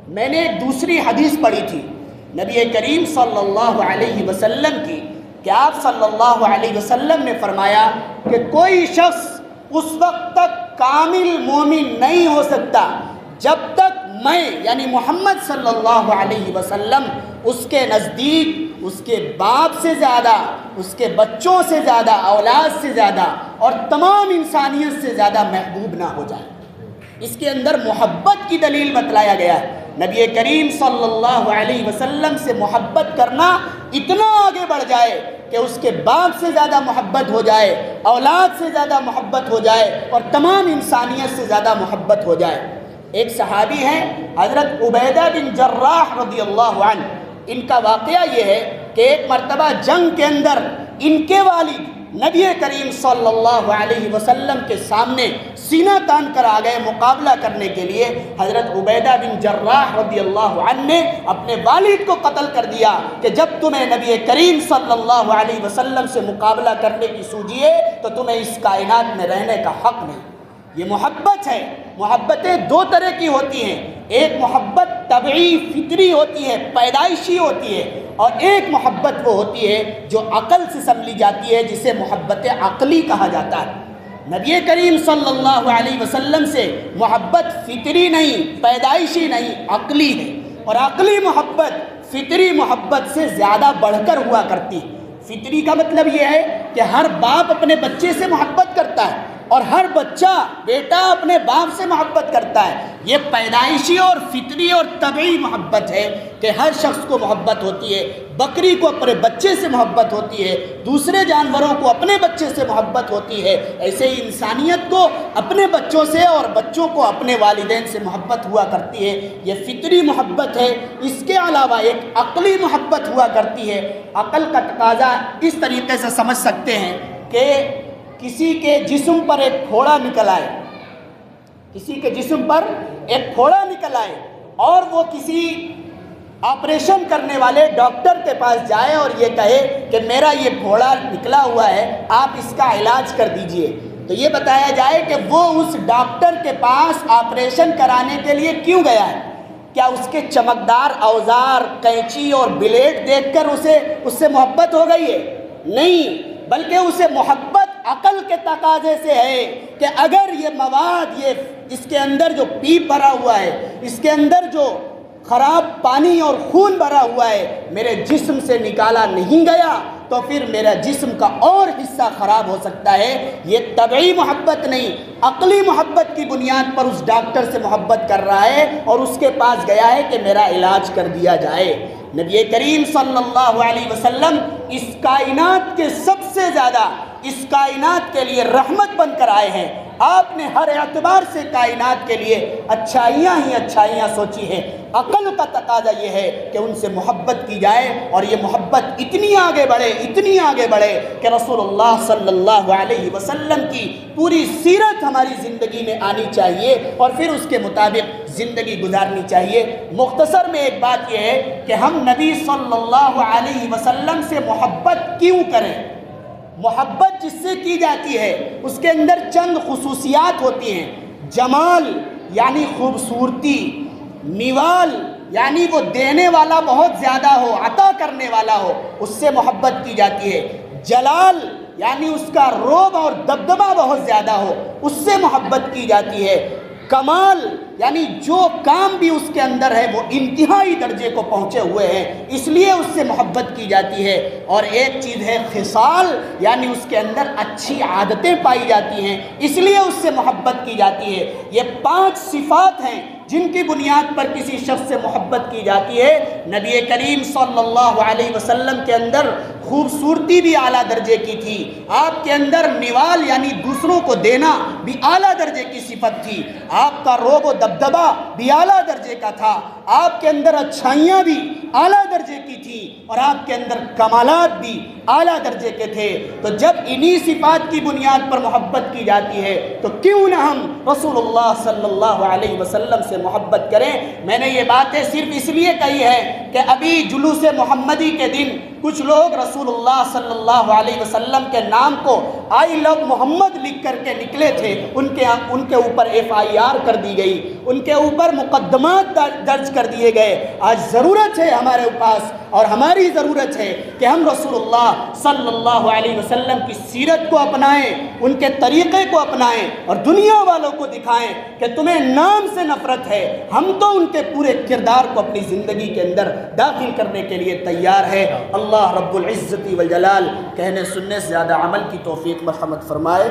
میں نے ایک دوسری حدیث پڑھی تھی نبی کریم صلی اللہ علیہ وسلم کی کہ آپ صلی اللہ علیہ وسلم نے فرمایا کہ کوئی شخص اس وقت تک کامل مومن نہیں ہو سکتا جب تک میں یعنی محمد صلی اللہ علیہ وسلم اس کے نزدیک اس کے باپ سے زیادہ، اس کے بچوں سے زیادہ، اولاد سے زیادہ اور تمام انسانیت سے زیادہ محبوب نہ ہو جائے۔ اس کے اندر محبت کی دلیل بتلایا گیا ہے۔ نبی کریم صلی اللہ علیہ وسلم سے محبت کرنا اتنا آگے بڑھ جائے کہ اس کے باپ سے زیادہ محبت ہو جائے، اولاد سے زیادہ محبت ہو جائے اور تمام انسانیت سے زیادہ محبت ہو جائے۔ ایک صحابی ہیں حضرت عبیدہ بن جراح رضی اللہ عنہ، ان کا واقعہ یہ ہے کہ ایک مرتبہ جنگ کے اندر ان کے والد نبی کریم صلی اللہ علیہ وسلم کے سامنے سینہ تان کر آ گئے مقابلہ کرنے کے لیے۔ حضرت عبیدہ بن جراح رضی اللہ عنہ نے اپنے والد کو قتل کر دیا کہ جب تمہیں نبی کریم صلی اللہ علیہ وسلم سے مقابلہ کرنے کی سوجی ہے تو تمہیں اس کائنات میں رہنے کا حق نہیں۔ یہ محبت ہے۔ محبتیں دو طرح کی ہوتی ہیں، ایک محبت طبعی فطری ہوتی ہے، پیدائشی ہوتی ہے، اور ایک محبت وہ ہوتی ہے جو عقل سے سمجھی جاتی ہے، جسے محبت عقلی کہا جاتا ہے۔ نبی کریم صلی اللہ علیہ وسلم سے محبت فطری نہیں، پیدائشی نہیں، عقلی ہے، اور عقلی محبت فطری محبت سے زیادہ بڑھ کر ہوا کرتی ہے۔ فطری کا مطلب یہ ہے کہ ہر باپ اپنے بچے سے محبت کرتا ہے اور ہر بچہ بیٹا اپنے باپ سے محبت کرتا ہے۔ یہ پیدائشی اور فطری اور طبعی محبت ہے کہ ہر شخص کو محبت ہوتی ہے۔ بکری کو اپنے بچے سے محبت ہوتی ہے، دوسرے جانوروں کو اپنے بچے سے محبت ہوتی ہے، ایسے ہی انسانیت کو اپنے بچوں سے اور بچوں کو اپنے والدین سے محبت ہوا کرتی ہے۔ یہ فطری محبت ہے۔ اس کے علاوہ ایک عقلی محبت ہوا کرتی ہے۔ عقل کا تقاضا اس طریقے سے سمجھ سکتے ہیں کہ کسی کے جسم پر ایک پھوڑا نکل آئے، کسی کے جسم پر ایک پھوڑا نکل آئے اور وہ کسی آپریشن کرنے والے ڈاکٹر کے پاس جائے اور یہ کہے کہ میرا یہ پھوڑا نکلا ہوا ہے، آپ اس کا علاج کر دیجئے، تو یہ بتایا جائے کہ وہ اس ڈاکٹر کے پاس آپریشن کرانے کے لیے کیوں گیا ہے؟ کیا اس کے چمکدار اوزار، قینچی اور بلیڈ دیکھ کر اس سے محبت ہو گئی ہے؟ نہیں، بلکہ اسے محبت عقل کے تقاضے سے ہے کہ اگر یہ مواد، یہ اس کے اندر جو پیپ بھرا ہوا ہے، اس کے اندر جو خراب پانی اور خون بھرا ہوا ہے میرے جسم سے نکالا نہیں گیا تو پھر میرا جسم کا اور حصہ خراب ہو سکتا ہے۔ یہ طبعی محبت نہیں، عقلی محبت کی بنیاد پر اس ڈاکٹر سے محبت کر رہا ہے اور اس کے پاس گیا ہے کہ میرا علاج کر دیا جائے۔ نبی کریم صلی اللہ علیہ وسلم اس کائنات کے سب سے زیادہ اس کائنات کے لیے رحمت بن کر آئے ہیں۔ آپ نے ہر اعتبار سے کائنات کے لیے اچھائیاں ہی اچھائیاں سوچی ہیں۔ عقل کا تقاضا یہ ہے کہ ان سے محبت کی جائے اور یہ محبت اتنی آگے بڑھے، اتنی آگے بڑھے کہ رسول اللہ صلی اللہ علیہ وسلم کی پوری سیرت ہماری زندگی میں آنی چاہیے اور پھر اس کے مطابق زندگی گزارنی چاہیے۔ مختصر میں ایک بات یہ ہے کہ ہم نبی صلی اللہ علیہ وسلم سے محبت کیوں کریں؟ محبت جس سے کی جاتی ہے اس کے اندر چند خصوصیات ہوتی ہیں۔ جمال یعنی خوبصورتی، نیوال یعنی وہ دینے والا بہت زیادہ ہو، عطا کرنے والا ہو، اس سے محبت کی جاتی ہے۔ جلال یعنی اس کا رعب اور دبدبہ بہت زیادہ ہو، اس سے محبت کی جاتی ہے۔ کمال یعنی جو کام بھی اس کے اندر ہے وہ انتہائی درجے کو پہنچے ہوئے ہیں، اس لیے اس سے محبت کی جاتی ہے۔ اور ایک چیز ہے خصال، یعنی اس کے اندر اچھی عادتیں پائی جاتی ہیں، اس لیے اس سے محبت کی جاتی ہے۔ یہ 5 صفات ہیں جن کی بنیاد پر کسی شخص سے محبت کی جاتی ہے۔ نبی کریم صلی اللہ علیہ وسلم کے اندر خوبصورتی بھی اعلیٰ درجے کی تھی، آپ کے اندر نوال یعنی دوسروں کو دینا بھی اعلیٰ درجے کی صفت تھی، آپ کا رعب و دبدبہ بھی اعلیٰ درجے کا تھا، آپ کے اندر اچھائیاں بھی اعلیٰ درجے کی تھی اور آپ کے اندر کمالات بھی اعلیٰ درجے کے تھے۔ تو جب انہی صفات کی بنیاد پر محبت کی جاتی ہے تو کیوں نہ ہم رسول اللہ صلی اللہ علیہ وسلم سے محبت کریں۔ میں نے یہ باتیں صرف اس لیے کہی ہے کہ ابھی جلوس محمدی کے دن کچھ لوگ رسول اللہ صلی اللہ علیہ وسلم کے نام کو آئی لو محمد لکھ کر کے نکلے تھے، ان کے اوپر FIR کر دی گئی، ان کے اوپر مقدمات درج کر دیے گئے۔ آج ضرورت ہے ہمارے پاس اور ہماری ضرورت ہے کہ ہم رسول اللہ صلی اللہ علیہ وسلم کی سیرت کو اپنائیں، ان کے طریقے کو اپنائیں اور دنیا والوں کو دکھائیں کہ تمہیں نام سے نفرت ہے، ہم تو ان کے پورے کردار کو اپنی زندگی کے اندر داخل کرنے کے لیے تیار ہے۔ اللہ رب العزت والجلال کہنے سننے سے زیادہ عمل کی توفیق مرحمت فرمائے۔